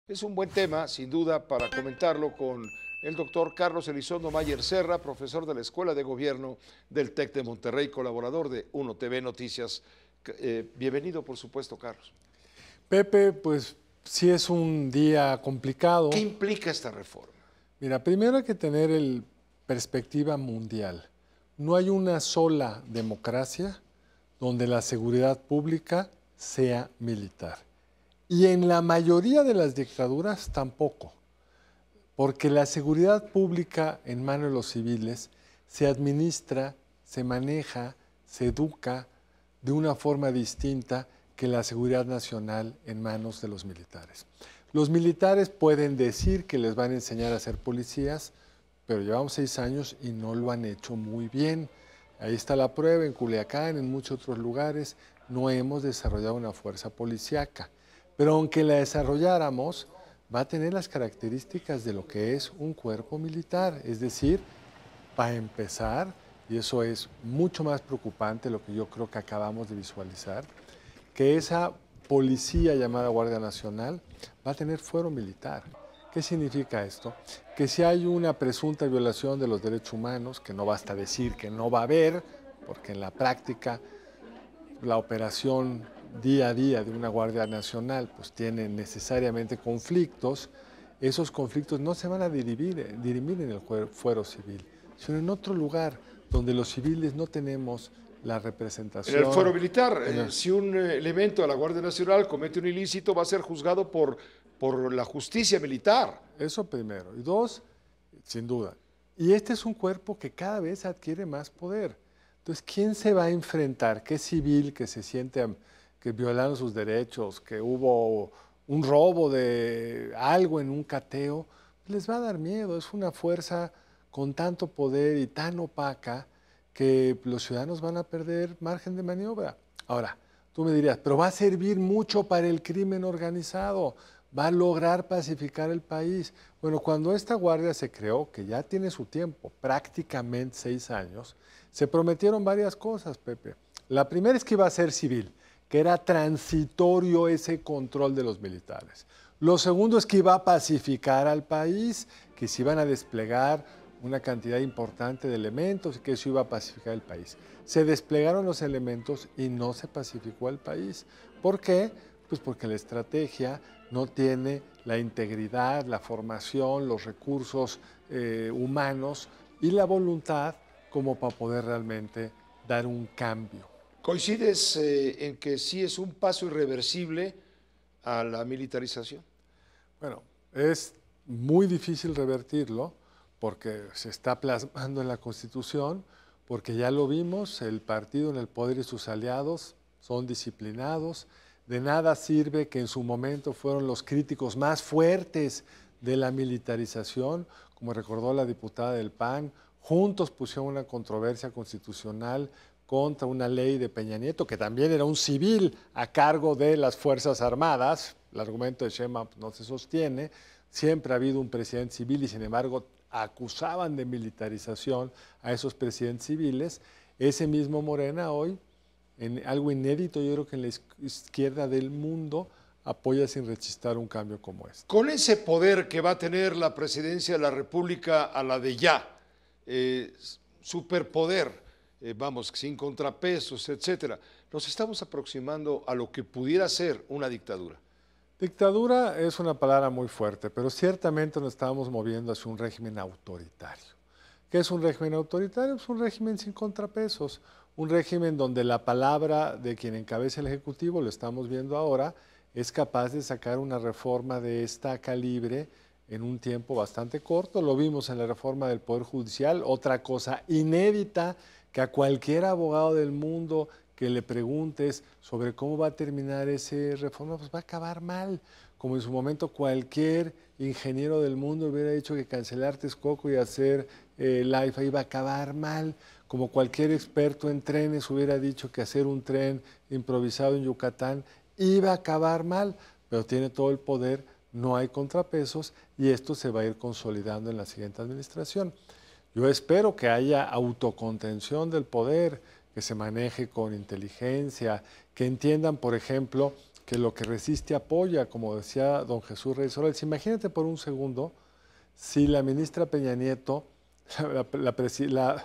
Es un buen tema, sin duda, para comentarlo con el doctor Carlos Elizondo Mayer Serra, profesor de la Escuela de Gobierno del TEC de Monterrey, colaborador de Uno TV Noticias. Bienvenido, por supuesto, Carlos. Pepe, pues sí es un día ¿Qué complicado. implica esta reforma? Mira, primero hay que tener perspectiva mundial. No hay una sola democracia donde la seguridad pública sea militar. Y en la mayoría de las dictaduras tampoco, porque la seguridad pública en manos de los civiles se administra, se maneja, se educa de una forma distinta que la seguridad nacional en manos de los militares. Los militares pueden decir que les van a enseñar a ser policías, pero llevamos 6 años y no lo han hecho muy bien. Ahí está la prueba, en Culiacán, en muchos otros lugares, no hemos desarrollado una fuerza policíaca. Pero aunque la desarrolláramos, va a tener las características de lo que es un cuerpo militar. Es decir, para empezar, y eso es mucho más preocupante, lo que yo creo que acabamos de visualizar, que esa policía llamada Guardia Nacional va a tener fuero militar. ¿Qué significa esto? Que si hay una presunta violación de los derechos humanos, que no basta decir que no va a haber, porque en la práctica la operación día a día de una Guardia Nacional pues tiene necesariamente conflictos, esos conflictos no se van a dirimir en el fuero civil, sino en otro lugar donde los civiles no tenemos la representación. En el fuero militar, si un elemento de la Guardia Nacional comete un ilícito, va a ser juzgado por la justicia militar. Eso primero. Y dos, sin duda. Y este es un cuerpo que cada vez adquiere más poder. Entonces, ¿quién se va a enfrentar? ¿Qué civil que se siente que violaron sus derechos, que hubo un robo de algo en un cateo? Les va a dar miedo. Es una fuerza con tanto poder y tan opaca que los ciudadanos van a perder margen de maniobra. Ahora, tú me dirías, pero va a servir mucho para el crimen organizado, va a lograr pacificar el país. Bueno, cuando esta guardia se creó, que ya tiene su tiempo, prácticamente 6 años, se prometieron varias cosas, Pepe. La primera es que iba a ser civil, que era transitorio ese control de los militares. Lo segundo es que iba a pacificar al país, que se iban a desplegar una cantidad importante de elementos y que eso iba a pacificar el país. Se desplegaron los elementos y no se pacificó el país. ¿Por qué? Pues porque la estrategia no tiene la integridad, la formación, los recursos humanos y la voluntad como para poder realmente dar un cambio. ¿Coincides en que sí es un paso irreversible a la militarización? Bueno, es muy difícil revertirlo porque se está plasmando en la Constitución, porque ya lo vimos, el partido en el poder y sus aliados son disciplinados. De nada sirve que en su momento fueron los críticos más fuertes de la militarización, como recordó la diputada del PAN, juntos pusieron una controversia constitucional contra una ley de Peña Nieto, que también era un civil a cargo de las Fuerzas Armadas. El argumento de Sheinbaum no se sostiene. Siempre ha habido un presidente civil y sin embargo acusaban de militarización a esos presidentes civiles. Ese mismo Morena hoy, en algo inédito, yo creo que en la izquierda del mundo, apoya sin rechistar un cambio como este. Con ese poder que va a tener la presidencia de la República a la de ya, superpoder, vamos, sin contrapesos, etcétera, nos estamos aproximando a lo que pudiera ser una dictadura. Dictadura es una palabra muy fuerte, pero ciertamente nos estamos moviendo hacia un régimen autoritario. ¿Qué es un régimen autoritario? Es un régimen sin contrapesos, un régimen donde la palabra de quien encabeza el Ejecutivo, lo estamos viendo ahora, es capaz de sacar una reforma de esta calibre en un tiempo bastante corto. Lo vimos en la reforma del Poder Judicial, otra cosa inédita que a cualquier abogado del mundo que le preguntes sobre cómo va a terminar esa reforma, pues va a acabar mal. Como en su momento cualquier ingeniero del mundo hubiera dicho que cancelar Texcoco y hacer la IFA iba a acabar mal. Como cualquier experto en trenes hubiera dicho que hacer un tren improvisado en Yucatán iba a acabar mal, pero tiene todo el poder, no hay contrapesos y esto se va a ir consolidando en la siguiente administración. Yo espero que haya autocontención del poder, que se maneje con inteligencia, que entiendan, por ejemplo, que lo que resiste apoya, como decía don Jesús Reyes Orales. Imagínate por un segundo si la ministra Peña Nieto, la presidenta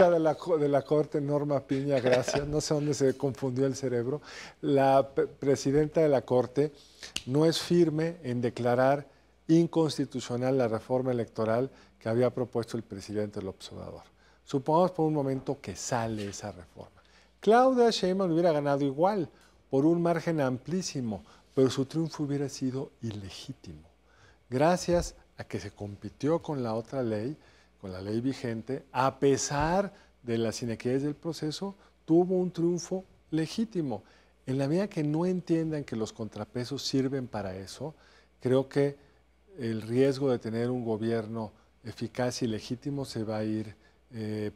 de la Corte, Norma Piña, gracias, no sé dónde se confundió el cerebro, la presidenta de la Corte no es firme en declarar inconstitucional la reforma electoral que había propuesto el presidente López Obrador. Supongamos por un momento que sale esa reforma. Claudia Sheinbaum hubiera ganado igual, por un margen amplísimo, pero su triunfo hubiera sido ilegítimo. Gracias a que se compitió con la otra ley, con la ley vigente, a pesar de las inequidades del proceso, tuvo un triunfo legítimo. En la medida que no entiendan que los contrapesos sirven para eso, creo que el riesgo de tener un gobierno eficaz y legítimo se va a ir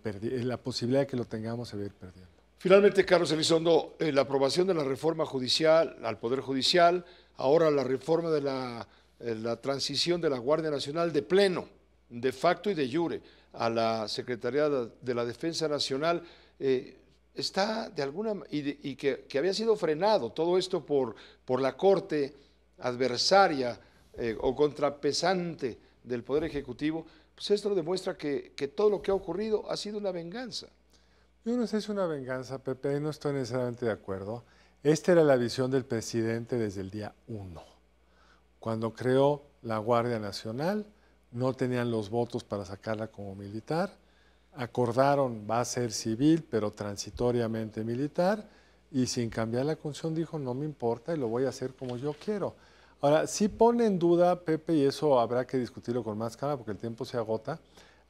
perdiendo, la posibilidad de que lo tengamos se va a ir perdiendo. Finalmente, Carlos Elizondo, la aprobación de la reforma judicial al Poder Judicial, ahora la reforma de la transición de la Guardia Nacional de pleno, de facto y de jure, a la Secretaría de la Defensa Nacional, está de alguna y que había sido frenado todo esto por la Corte adversaria o contrapesante del Poder Ejecutivo, pues esto demuestra que todo lo que ha ocurrido ha sido una venganza. Yo no sé si es una venganza, Pepe, no estoy necesariamente de acuerdo. Esta era la visión del presidente desde el día 1. Cuando creó la Guardia Nacional, no tenían los votos para sacarla como militar, acordaron va a ser civil, pero transitoriamente militar, y sin cambiar la constitución dijo no me importa y lo voy a hacer como yo quiero. Ahora, sí pone en duda, Pepe, y eso habrá que discutirlo con más calma porque el tiempo se agota,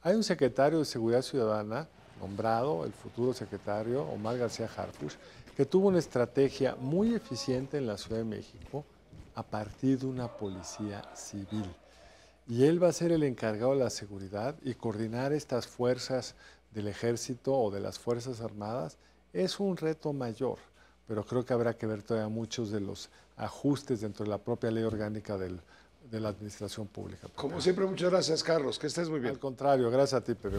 hay un secretario de Seguridad Ciudadana, nombrado, el futuro secretario, Omar García Harfuch, que tuvo una estrategia muy eficiente en la Ciudad de México a partir de una policía civil. Y él va a ser el encargado de la seguridad y coordinar estas fuerzas del ejército o de las Fuerzas Armadas es un reto mayor, pero creo que habrá que ver todavía muchos de los ajustes dentro de la propia ley orgánica de la administración pública. Como siempre, muchas gracias, Carlos, que estés muy bien. Al contrario, gracias a ti, Pepe.